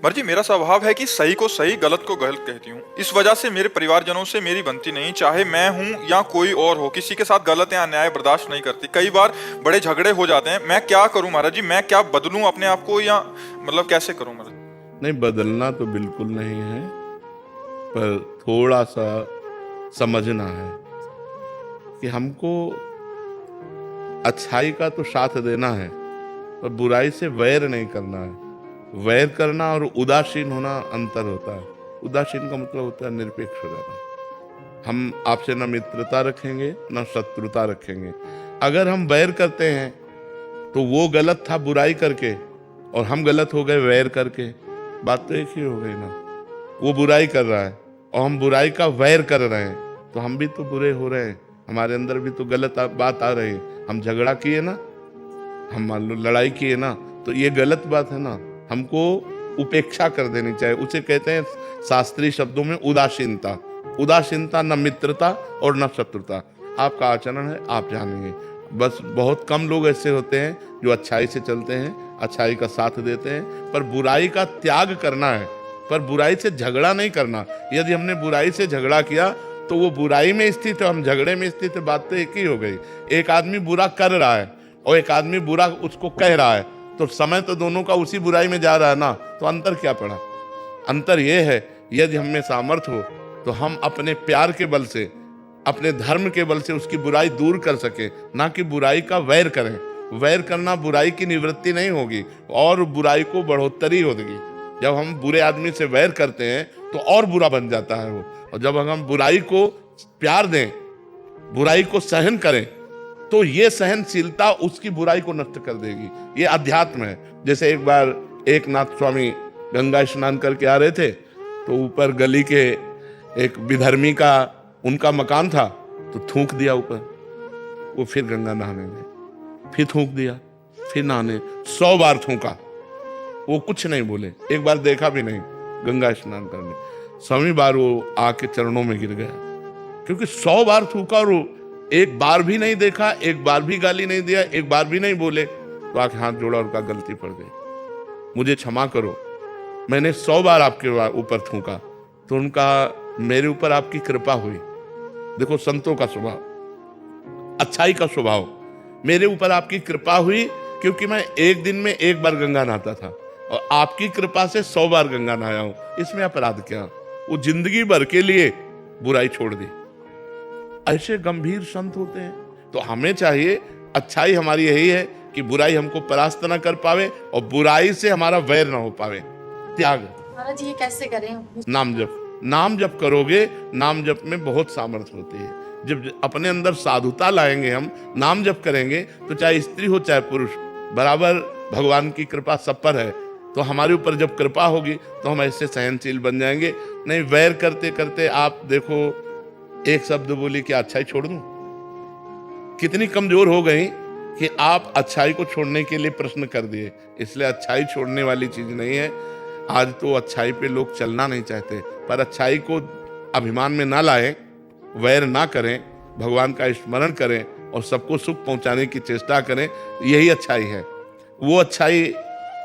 मर्जी, मेरा स्वभाव है कि सही को सही, गलत को गलत कहती हूँ। इस वजह से मेरे परिवारजनों से मेरी बनती नहीं, चाहे मैं हूँ या कोई और हो। किसी के साथ गलत या अन्याय बर्दाश्त नहीं करती। कई बार बड़े झगड़े हो जाते हैं। मैं क्या करूँ महाराज जी? मैं क्या बदलूं अपने आप को, या मतलब कैसे करूँ महाराज? नहीं, बदलना तो बिल्कुल नहीं है, पर थोड़ा सा समझना है कि हमको अच्छाई का तो साथ देना है, पर बुराई से वैर नहीं करना है। वैर करना और उदासीन होना अंतर होता है। उदासीन का मतलब होता है निरपेक्ष हो जाना। हम आपसे न मित्रता रखेंगे न शत्रुता रखेंगे। अगर हम वैर करते हैं तो वो गलत था बुराई करके, और हम गलत हो गए वैर करके, बात तो एक ही हो गई ना। वो बुराई कर रहा है और हम बुराई का वैर कर रहे हैं, तो हम भी तो बुरे हो रहे हैं। हमारे अंदर भी तो गलत बात आ रही है। हम झगड़ा किए ना, हम मान लो लड़ाई किए ना, तो ये गलत बात है ना। हमको उपेक्षा कर देनी चाहिए। उसे कहते हैं शास्त्रीय शब्दों में उदासीनता। उदासीनता न मित्रता और न शत्रुता। आपका आचरण है, आप जानेंगे। बस बहुत कम लोग ऐसे होते हैं जो अच्छाई से चलते हैं, अच्छाई का साथ देते हैं, पर बुराई का त्याग करना है, पर बुराई से झगड़ा नहीं करना। यदि हमने बुराई से झगड़ा किया तो वो बुराई में स्थित है, हम झगड़े में स्थित है, बात तो एक ही हो गई। एक आदमी बुरा कर रहा है और एक आदमी बुरा उसको कह रहा है, तो समय तो दोनों का उसी बुराई में जा रहा है ना। तो अंतर क्या पड़ा? अंतर यह है, यदि हम में सामर्थ्य हो तो हम अपने प्यार के बल से, अपने धर्म के बल से उसकी बुराई दूर कर सके, ना कि बुराई का वैर करें। वैर करना बुराई की निवृत्ति नहीं होगी और बुराई को बढ़ोतरी होगी। जब हम बुरे आदमी से वैर करते हैं तो और बुरा बन जाता है वो। और जब हम बुराई को प्यार दें, बुराई को सहन करें, तो ये सहनशीलता उसकी बुराई को नष्ट कर देगी। ये अध्यात्म है। जैसे एक बार एक नाथ स्वामी गंगा स्नान करके आ रहे थे, तो ऊपर गली के एक विधर्मी का उनका मकान था, तो थूक दिया ऊपर। वो फिर गंगा नहाने गए, फिर थूक दिया, फिर नहाने 100 बार थूका। वो कुछ नहीं बोले, एक बार देखा भी नहीं गंगा स्नान करने। 100वीं बार वो आके चरणों में गिर गया, क्योंकि 100 बार थूका और एक बार भी नहीं देखा, एक बार भी गाली नहीं दिया, एक बार भी नहीं बोले। तो आके हाथ जोड़ा और कहा गलती पड़ गई, मुझे क्षमा करो, मैंने 100 बार आपके ऊपर थूका। तो उनका मेरे ऊपर आपकी कृपा हुई। देखो संतों का स्वभाव, अच्छाई का स्वभाव। मेरे ऊपर आपकी कृपा हुई क्योंकि मैं एक दिन में एक बार गंगा नहाता था, और आपकी कृपा से 100 बार गंगा नहाया हूं। इसमें अपराध क्या? वो जिंदगी भर के लिए बुराई छोड़ दी। ऐसे गंभीर संत होते हैं। तो हमें चाहिए, अच्छाई हमारी यही है कि बुराई हमको परास्त ना कर पावे और बुराई से हमारा वैर ना हो पावे। त्याग। महाराज ये कैसे करें? नाम जप। नाम जप करोगे, नाम जप में बहुत सामर्थ्य होती है। जब अपने अंदर साधुता लाएंगे, हम नाम जप करेंगे, तो चाहे स्त्री हो चाहे पुरुष, बराबर भगवान की कृपा सब पर है। तो हमारे ऊपर जब कृपा होगी तो हम ऐसे सहनशील बन जाएंगे। नहीं, वैर करते करते आप देखो, एक शब्द बोली कि अच्छाई छोड़ दूं, कितनी कमजोर हो गई कि आप अच्छाई को छोड़ने के लिए प्रश्न कर दिए। इसलिए अच्छाई छोड़ने वाली चीज नहीं है। आज तो अच्छाई पे लोग चलना नहीं चाहते, पर अच्छाई को अभिमान में ना लाएं, वैर ना करें, भगवान का स्मरण करें और सबको सुख पहुंचाने की चेष्टा करें। यही अच्छाई है। वो अच्छाई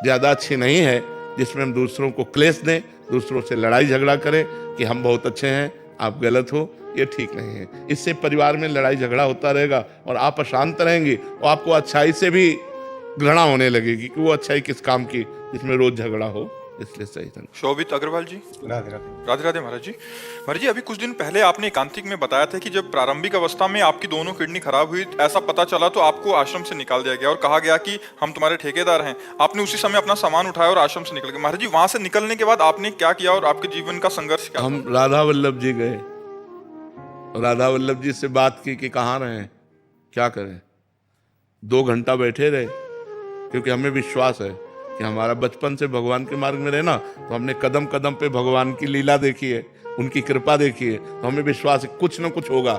ज्यादा अच्छी नहीं है जिसमें हम दूसरों को क्लेश दें, दूसरों से लड़ाई झगड़ा करें कि हम बहुत अच्छे हैं, आप गलत हो। ये ठीक नहीं है। इससे परिवार में लड़ाई झगड़ा होता रहेगा और आप अशांत रहेंगे, और आपको अच्छाई से भी घृणा होने लगेगी कि वो अच्छाई किस काम की जिसमें रोज झगड़ा हो। इसलिए सही था। शोभित अग्रवाल जी, राधे राधे। राधे राधे महाराज जी। महाराज जी, अभी कुछ दिन पहले आपने एकांतिक में बताया था कि जब प्रारंभिक अवस्था में आपकी दोनों किडनी खराब हुई, ऐसा पता चला, तो आपको आश्रम से निकाल दिया गया और कहा गया कि हम तुम्हारे ठेकेदार हैं। आपने उसी समय अपना सामान उठाया और आश्रम से निकल गए। महाराज जी, वहां से निकलने के बाद आपने क्या किया और आपके जीवन का संघर्ष क्या? हम राधा वल्लभ जी गए, राधा वल्लभ जी से बात की कि कहाँ रहे, क्या करें। 2 घंटा बैठे रहे, क्योंकि हमें विश्वास है कि हमारा बचपन से भगवान के मार्ग में रहना, तो हमने कदम कदम पे भगवान की लीला देखी है, उनकी कृपा देखी है, तो हमें विश्वास है कुछ न कुछ होगा।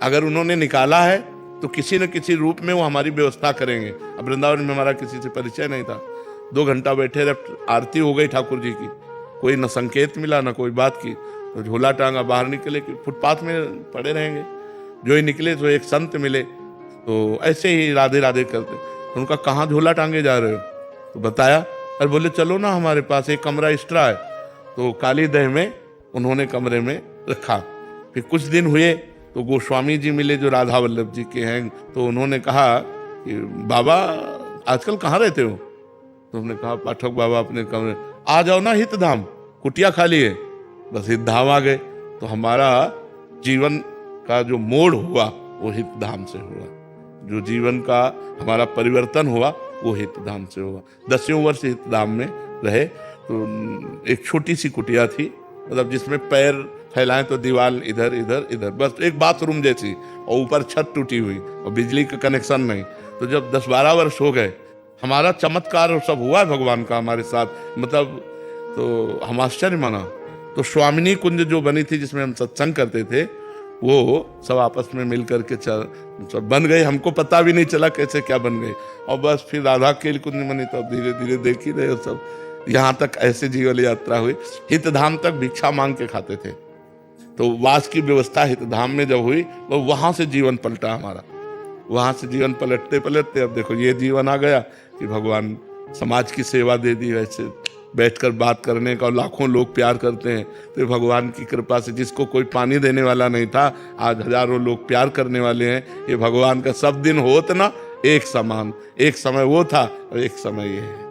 अगर उन्होंने निकाला है तो किसी न किसी रूप में वो हमारी व्यवस्था करेंगे। अब वृंदावन में हमारा किसी से परिचय नहीं था। 2 घंटा बैठे रहे, आरती हो गई ठाकुर जी की, कोई न संकेत मिला न कोई बात की। तो झोला टांगा बाहर निकले कि फुटपाथ में पड़े रहेंगे। जो ही निकले तो एक संत मिले, तो ऐसे ही राधे राधे करते। तो उनका कहाँ झोला टांगे जा रहे हो? तो बताया और बोले चलो ना हमारे पास, एक कमरा एक्स्ट्रा है। तो काली दह में उन्होंने कमरे में रखा। फिर कुछ दिन हुए तो गोस्वामी जी मिले जो राधा वल्लभ जी के हैं। तो उन्होंने कहा कि बाबा आजकल कहाँ रहते हो? तो हमने कहा पाठक बाबा अपने कमरे, आ जाओ ना हितधाम, कुटिया खाली है। बस हितधाम आ गए। तो हमारा जीवन का जो मोड़ हुआ वो हितधाम से हुआ। जो जीवन का हमारा परिवर्तन हुआ वो हितधाम से हुआ। 10 वर्ष हितधाम में रहे। तो एक छोटी सी कुटिया थी, मतलब जिसमें पैर फैलाएं तो दीवार इधर इधर इधर, बस एक बाथरूम जैसी, और ऊपर छत टूटी हुई और बिजली का कनेक्शन नहीं। तो जब 10-12 वर्ष हो गए, हमारा चमत्कार और सब हुआ है भगवान का हमारे साथ, मतलब तो हम आश्चर्य माना। तो स्वामिनी कुंज जो बनी थी जिसमें हम सत्संग करते थे, वो सब आपस में मिल करके सब बन गई। हमको पता भी नहीं चला कैसे क्या बन गई। और बस फिर राधा केल कुंज बनी, तो धीरे धीरे देख ही रहे सब। यहाँ तक ऐसे जीवन यात्रा हुई। हितधाम तक भिक्षा मांग के खाते थे। तो वास की व्यवस्था हितधाम में जब हुई, वो वहां से जीवन पलटा हमारा। वहां से जीवन पलटते पलटते अब देखो ये जीवन आ गया कि भगवान समाज की सेवा दे दी। वैसे बैठकर बात करने का, और लाखों लोग प्यार करते हैं। तो भगवान की कृपा से जिसको कोई पानी देने वाला नहीं था, आज हजारों लोग प्यार करने वाले हैं। ये भगवान का सब दिन होत ना एक समान, एक समय वो था और एक समय ये है।